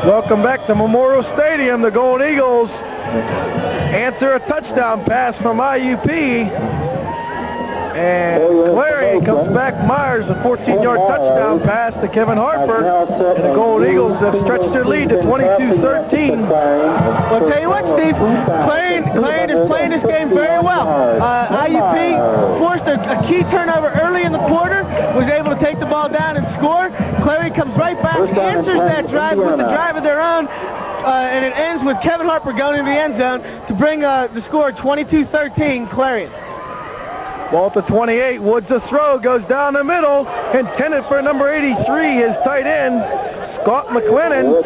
Welcome back to Memorial Stadium. The Golden Eagles answer a touchdown pass from IUP. And Clarion comes back. Myers, a 14-yard touchdown pass to Kevin Harper. And the Golden Eagles have stretched their lead to 22-13. Well, I'll tell you what, Steve, Clarion is playing this game very well. IUP forced a key turnover early in the quarter, was able to take the ball down and score. Clarion comes right back, answers that drive with a drive of their own, and it ends with Kevin Harper going into the end zone to bring the score 22-13 Clarion. Ball to 28. Woods a throw, goes down the middle, intended for number 83, his tight end, Scott McLennan.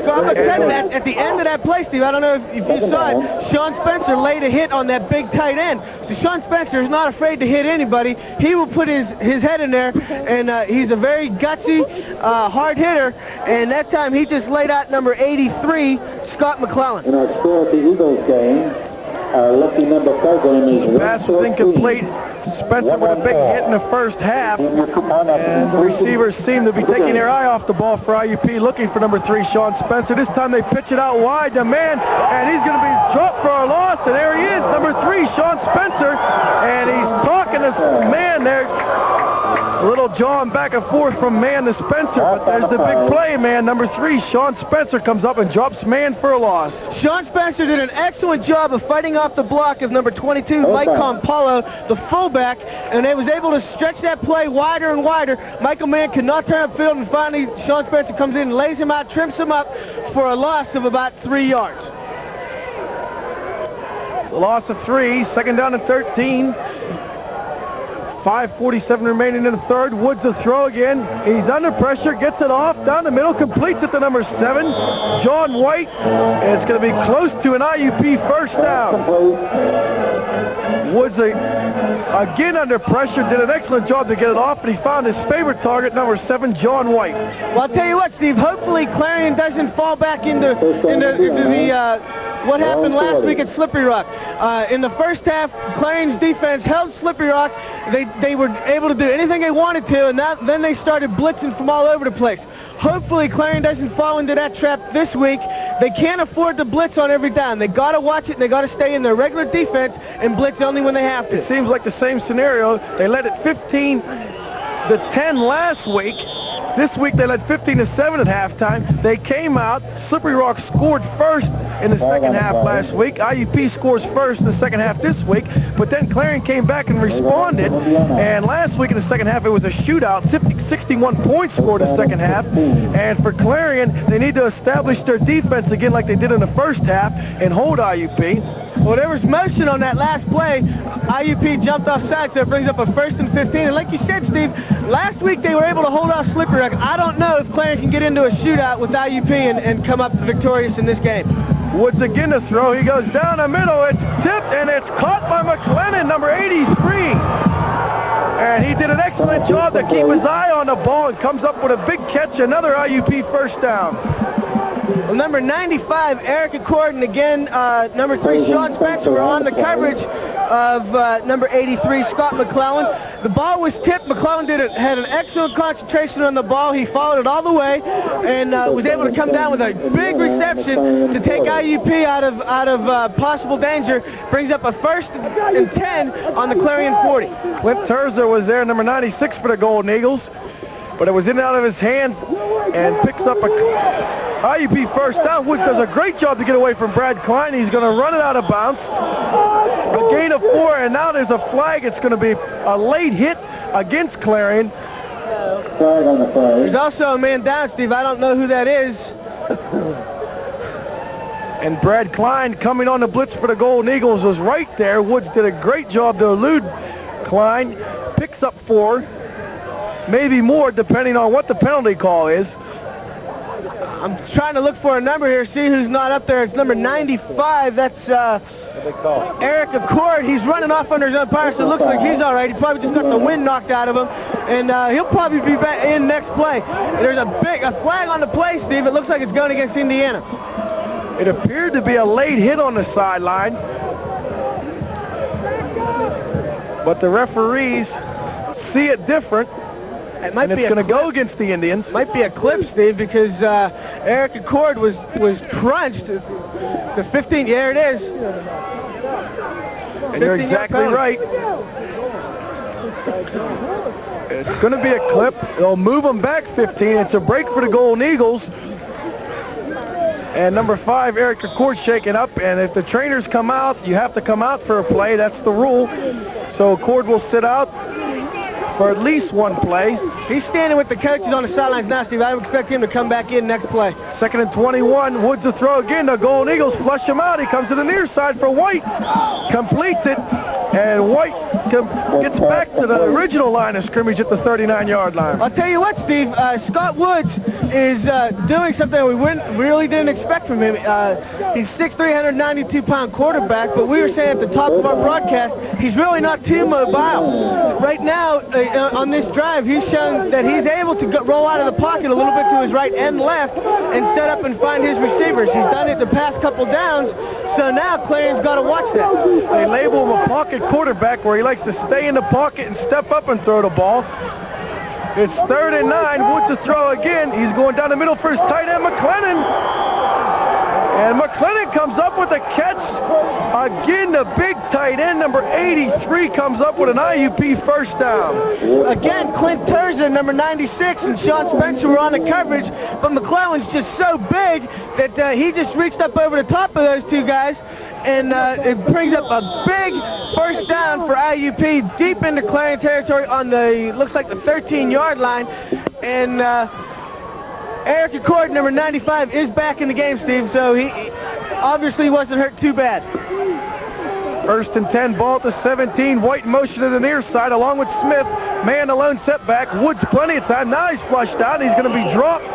Scott McLennan, at the end of that play, Steve, I don't know if you saw it, Sean Spencer laid a hit on that big tight end. So Sean Spencer is not afraid to hit anybody. He will put his head in there, and he's a very gutsy, hard hitter, and that time he just laid out number 83, Scott McClellan. In our score at the Eagles game, our lucky number program is pass was incomplete. Spencer with a big hit in the first half, and the receivers seem to be taking their eye off the ball for IUP, looking for number 3, Sean Spencer. This time they pitch it out wide to man, and he's going to be dropped for a loss, and there he is, number 3, Sean Spencer, and he's talking to man there. A little jawing back and forth from man to Spencer, but there's the big play, man. Number 3, Sean Spencer comes up and drops man for a loss. Sean Spencer did an excellent job of fighting off the block of number 22, Mike Compolo, the fullback, and they was able to stretch that play wider and wider. Michael Mann could not turn upfield, and finally Sean Spencer comes in and lays him out, trims him up for a loss of about 3 yards. The loss of 3, second down and 13. 5:47 remaining in the third. Woods a throw again. He's under pressure, gets it off, down the middle, completes it to number 7, John White. And it's going to be close to an IUP first down. Woods again under pressure, did an excellent job to get it off, and he found his favorite target, number 7, John White. Well, I'll tell you what, Steve, hopefully Clarion doesn't fall back into the what happened last week at Slippery Rock. In the first half, Clarion's defense held Slippery Rock. They were able to do anything they wanted to, and then they started blitzing from all over the place. Hopefully Clarion doesn't fall into that trap this week. They can't afford to blitz on every down. They got to watch it, and they got to stay in their regular defense and blitz only when they have to. It seems like the same scenario. They led it 15-10 last week. This week they led 15-7 at halftime. They came out. Slippery Rock scored first in the second half last week. IUP scores first in the second half this week. But then Clarion came back and responded. And last week in the second half it was a shootout. 61 points scored in the second half. And for Clarion, they need to establish their defense again like they did in the first half and hold IUP. Well, there was motion on that last play. IUP jumped offside, so it brings up a 1st and 15. And like you said, Steve, last week they were able to hold off Slippery Rock. I don't know if Clarion can get into a shootout with IUP and come up victorious in this game. Woods again to throw. He goes down the middle. It's tipped, and it's caught by McLennan, number 83. And he did an excellent job to keep his eye on the ball and comes up with a big catch, another IUP first down. Well, number 95, Eric Accord, again, number 3, Sean Spencer were on the coverage of number 83, Scott McClellan. The ball was tipped. McClellan had an excellent concentration on the ball. He followed it all the way and was able to come down with a big reception to take IUP out of possible danger. Brings up a 1st and 10 on the Clarion 40. Clint Terzer was there, number 96 for the Golden Eagles, but it was in and out of his hands and picks up a IUP first down. Woods does a great job to get away from Brad Klein. He's going to run it out of bounds. A gain of 4, and now there's a flag. It's going to be a late hit against Clarion. There's also a man down, Steve. I don't know who that is. And Brad Klein coming on the blitz for the Golden Eagles was right there. Woods did a great job to elude Klein. Picks up 4, maybe more depending on what the penalty call is. I'm trying to look for a number here, see who's not up there. It's number 95. That's Eric Accord. He's running off under his own power, so it looks like he's all right. He probably just got the wind knocked out of him, and he'll probably be back in next play. There's a flag on the play, Steve. It looks like it's going against Indiana. It appeared to be a late hit on the sideline, but the referees see it different. It might and be it's going to go against the Indians. Might be a clip, Steve, because Eric Accord was crunched to 15. There it is. And you're exactly right. It's going to be a clip. They'll move them back 15. It's a break for the Golden Eagles. And number 5, Eric Accord shaking up. And if the trainers come out, you have to come out for a play. That's the rule. So Accord will sit out for at least one play. He's standing with the coaches on the sidelines now, Steve. I would expect him to come back in next play. 2nd and 21. Woods to throw again. The Golden Eagles flush him out. He comes to the near side for White. Completes it. And White gets back to the original line of scrimmage at the 39-yard line. I'll tell you what, Steve. Scott Woods is doing something we really didn't expect from him. He's 6'3", 192-pound quarterback, but we were saying at the top of our broadcast, he's really not too mobile. Right now, on this drive, he's shown that he's able to roll out of the pocket a little bit to his right and left and set up and find his receivers. He's done it the past couple downs, so now Clarion's got to watch that. They label him a pocket quarterback where he likes to stay in the pocket and step up and throw the ball. It's 3rd and 9. Woods to throw again. He's going down the middle for his tight end, McLennan. And McLennan comes up with a catch. Again, the big tight end, number 83, comes up with an IUP first down. Again, Clint Terza, number 96, and Sean Spencer were on the coverage, but McClellan's just so big that he just reached up over the top of those two guys, and it brings up a big first down for IUP deep into Clarion territory on the, looks like the 13-yard line. And Eric Accord, number 95, is back in the game, Steve, so he obviously wasn't hurt too bad. 1st and 10, ball at the 17. White in motion to the near side along with Smith. Man alone setback. Woods plenty of time. Now he's flushed out and he's going to be dropped.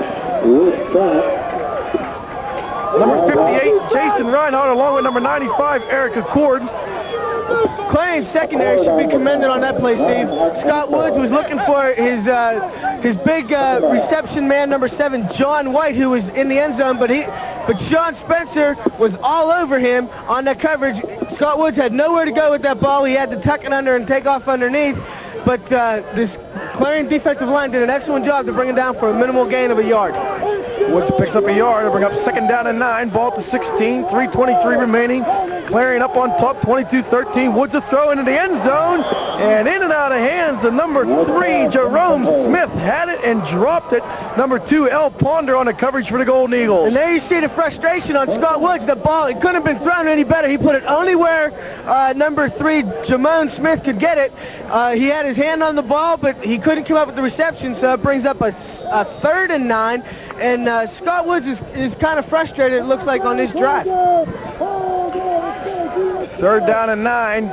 Number 58, Jason Reinhardt, along with number 95, Eric Accord. Clarion's secondary should be commended on that play, Steve. Scott Woods was looking for his big reception man, number 7, John White, who was in the end zone, but Sean Spencer was all over him on that coverage. Scott Woods had nowhere to go with that ball. He had to tuck it under and take off underneath, but this Clarion defensive line did an excellent job to bring it down for a minimal gain of a yard. Woods picks up a yard to bring up 2nd down and 9. Ball at the 16, 3:23 remaining. Clarion up on top, 22-13. Woods a throw into the end zone, and in and out of hands, the number 3, Jerome Smith, had it and dropped it. Number 2, El Ponder on the coverage for the Golden Eagles. And there you see the frustration on Scott Woods. The ball, it couldn't have been thrown any better. He put it only where number 3, Jerome Smith, could get it. He had his hand on the ball, but he couldn't come up with the reception, so it brings up a 3rd and 9. And Scott Woods is kind of frustrated, it looks like, on this drive. 3rd down and 9.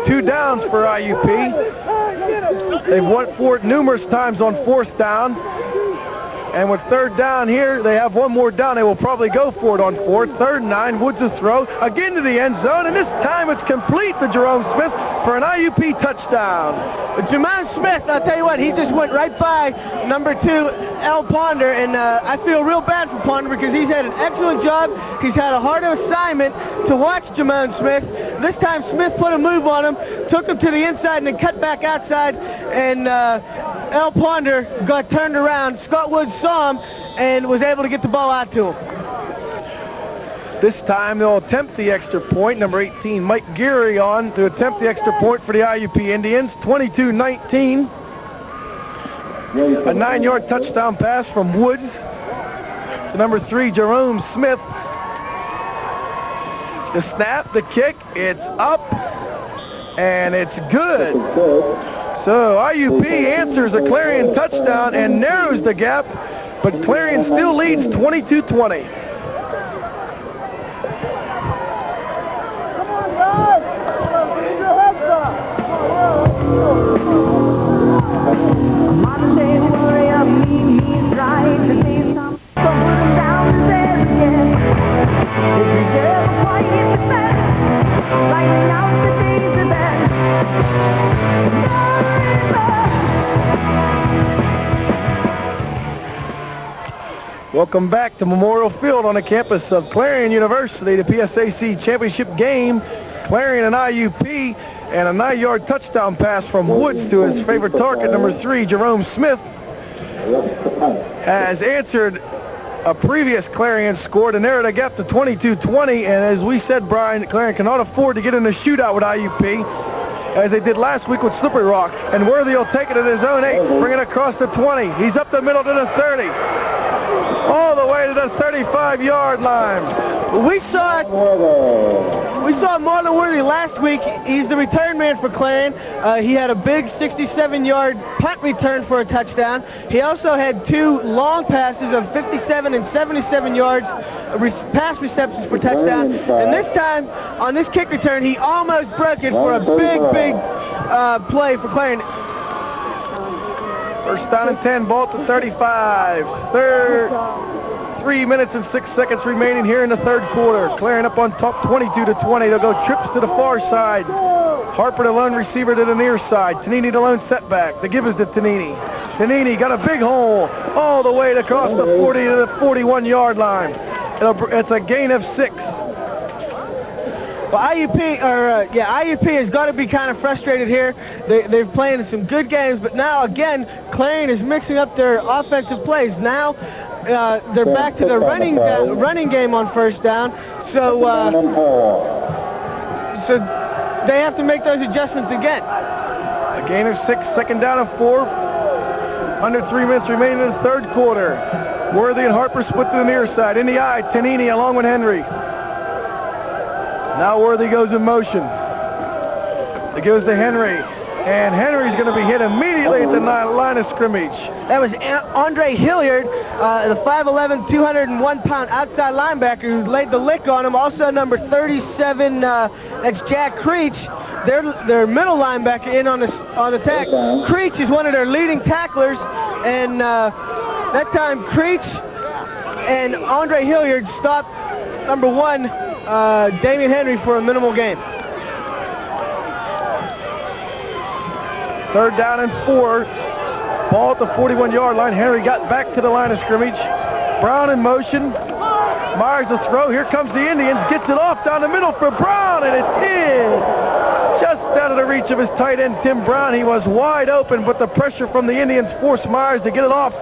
2 downs for IUP. They've went for it numerous times on 4th down. And with 3rd down here, they have one more down. They will probably go for it on 4th. 3rd and 9. Woods a throw again to the end zone. And this time it's complete to Jerome Smith for an IUP touchdown. Jerome Smith, I'll tell you what, he just went right by number 2, El Ponder, and I feel real bad for Ponder because he's had an excellent job. He's had a hard assignment to watch Jerome Smith. This time Smith put a move on him, took him to the inside and then cut back outside, and El Ponder got turned around. Scott Woods saw him and was able to get the ball out to him. This time they'll attempt the extra point. Number 18, Mike Geary on to attempt the extra point for the IUP Indians. 22-19. A 9-yard touchdown pass from Woods to number 3, Jerome Smith. The snap, the kick, it's up, and it's good. So IUP answers a Clarion touchdown and narrows the gap, but Clarion still leads 22-20. Modern day warrior, me's right to say something. So put him down and there again. If you ever quite get the best, like now today's the best. Welcome back to Memorial Field on the campus of Clarion University, the PSAC championship game. Clarion and IUP, and a 9-yard touchdown pass from Woods to his favorite target, number 3, Jerome Smith, has answered a previous Clarion scored, and there they got to 22-20. And as we said, Brian, Clarion cannot afford to get in a shootout with IUP, as they did last week with Slippery Rock. And Worthy will take it at his own 8, bring it across the 20. He's up the middle to the 30, all the way to the 35-yard line. We saw Marlon Worthy last week. He's the return man for Clarion. He had a big 67-yard punt return for a touchdown. He also had 2 long passes of 57 and 77 yards pass receptions for touchdown. And this time, on this kick return, he almost broke it for a big play for Clarion. First down and 10, ball at the 35. 3 minutes and 6 seconds remaining here in the third quarter. Clarion up on top 22-20. They'll go trips to the far side. Harper the lone receiver to the near side. Tanini the lone setback. The give is to Tanini. Tanini got a big hole all the way across the 40 to the 41-yard line. It's a gain of 6. Well, IUP has got to be kind of frustrated here. They're playing some good games, but now again, Clarion is mixing up their offensive plays. Now they're back to the running game on first down, so they have to make those adjustments again. A gain of 6, second down and 4. Under 3 minutes remaining in the third quarter. Worthy and Harper split to the near side. In the eye, Tanini along with Henry. Now Worthy goes in motion. It goes to Henry. And Henry's going to be hit immediately at the line of scrimmage. That was Andre Hilliard, the 5'11", 201-pound outside linebacker who laid the lick on him. Also number 37, that's Jack Creech, their middle linebacker in on the attack. Creech is one of their leading tacklers, and that time Creech and Andre Hilliard stopped number 1, Damian Henry, for a minimal gain. Third down and 4. Ball at the 41-yard line. Henry got back to the line of scrimmage. Brown in motion. Myers will throw. Here comes the Indians. Gets it off down the middle for Brown, and it's in. Just out of the reach of his tight end, Tim Brown. He was wide open, but the pressure from the Indians forced Myers to get it off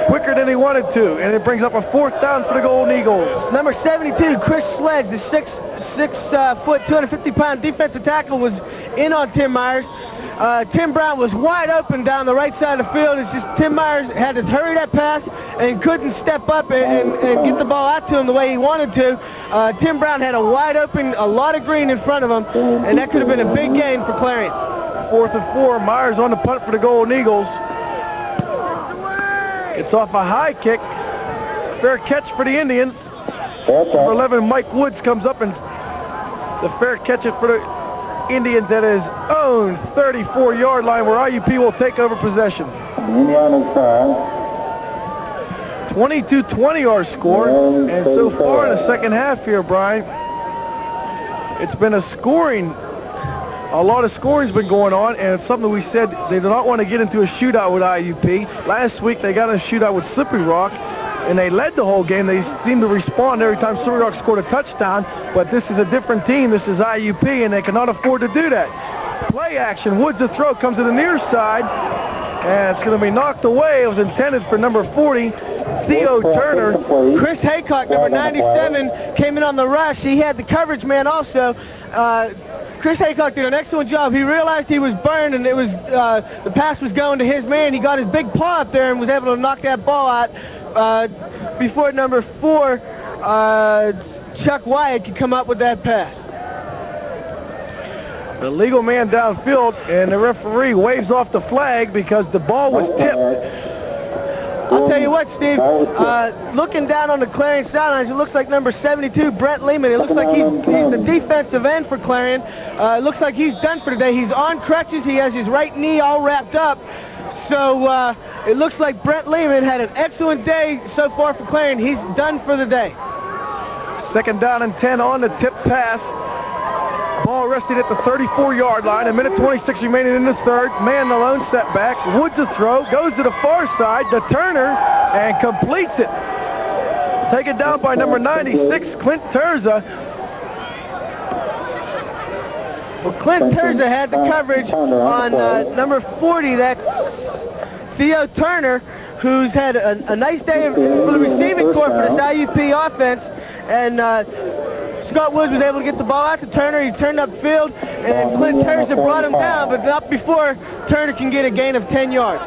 quicker than he wanted to, and it brings up a 4th down for the Golden Eagles. Number 72, Chris Sledge, the 6 foot, 250-pound defensive tackle, was in on Tim Myers. Tim Brown was wide open down the right side of the field. It's just Tim Myers had to hurry that pass and couldn't step up and get the ball out to him the way he wanted to. Tim Brown had a wide open, a lot of green in front of him, and that could have been a big gain for Clarion. 4th and 4. Myers on the punt for the Golden Eagles. It's off a high kick. Fair catch for the Indians. Number 11, Mike Woods comes up, and the fair catch it for the Indians at his own 34-yard line, where IUP will take over possession. 22-20 our score, and so far in the second half here, Brian, it's been a lot of scoring's been going on, and it's something we said they do not want to get into a shootout with IUP. Last week they got in a shootout with Slippery Rock, and they led the whole game. They seemed to respond every time Slippery Rock scored a touchdown, but this is a different team. This is IUP, and they cannot afford to do that. Play action. Woods' the throw comes to the near side, and it's going to be knocked away. It was intended for number 40, Theo Turner. Chris Haycock, number 97, came in on the rush. He had the coverage man also. Chris Haycock did an excellent job. He realized he was burned, and it was the pass was going to his man. He got his big paw up there and was able to knock that ball out before number 4, Chuck Wyatt, could come up with that pass. The legal man downfield, and the referee waves off the flag because the ball was tipped. I'll tell you what, Steve, looking down on the Clarion sidelines, it looks like number 72, Brent Lehman. It looks like he's the defensive end for Clarion. It looks like he's done for today. He's on crutches. He has his right knee all wrapped up. So it looks like Brent Lehman had an excellent day so far for Clarion. He's done for the day. Second down and 10 on the tip pass. Ball rested at the 34-yard line. 1:26 remaining in the third. Man the lone setback. Woods the throw. Goes to the far side. The Turner, and completes it. Taken down by number 96, Clint Terza. Well, Clint Terza had the coverage on number 40. That's Theo Turner. who's had a nice day for the receiving corps for this IUP offense. And Scott Woods was able to get the ball out to Turner. He turned upfield, and Clint Terza brought him down, but not before Turner can get a gain of 10 yards.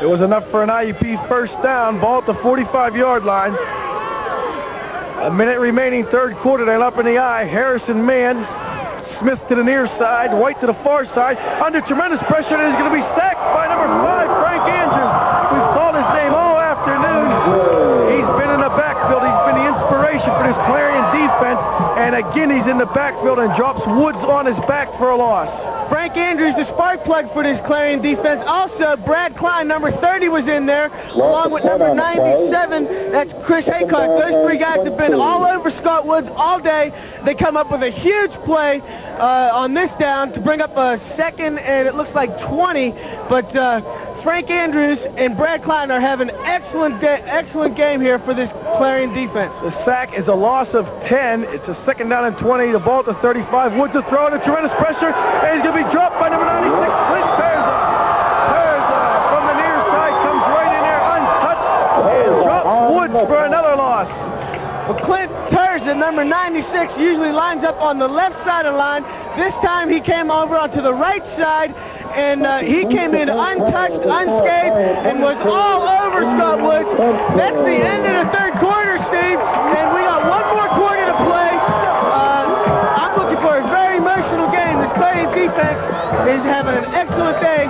It was enough for an IUP first down. Ball at the 45-yard line. A minute remaining, third quarter. They're up in the eye. Harrison man. Smith to the near side. White to the far side. Under tremendous pressure, and he's going to be sacked by number 5, Frank Andrews. We've called his name all afternoon. He's been in the backfield. He's been the inspiration for this Clarion defense. And again, he's in the backfield and drops Woods on his back for a loss. Frank Andrews, the spark plug for this Clarion defense. Also, Brad Klein, number 30, was in there, along with number 97. That's Chris Haycock. Those three guys have been all over Scott Woods all day. They come up with a huge play on this down to bring up a second, and it looks like 20. But Frank Andrews and Brad Klein are having excellent game here for this Clarion defense. The sack is a loss of 10. It's a second down and 20. The ball at the 35. Woods to throw under tremendous pressure, and he's going to be dropped by number 96, Clint Terza. Terza from the near side comes right in there untouched and drops Woods for another loss. Well, Clint Terza, number 96, usually lines up on the left side of the line. This time he came over onto the right side, and he came in untouched, unscathed, and was all over Scott Woods. That's the end of the third quarter, Steve, and we got one more quarter to play. I'm looking for a very emotional game. This Clarion defense is having an excellent day.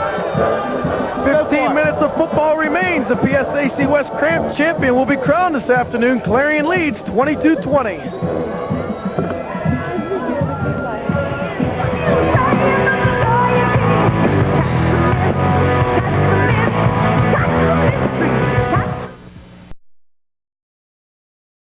15 minutes of football remains. The PSAC West champion will be crowned this afternoon. Clarion leads 22-20.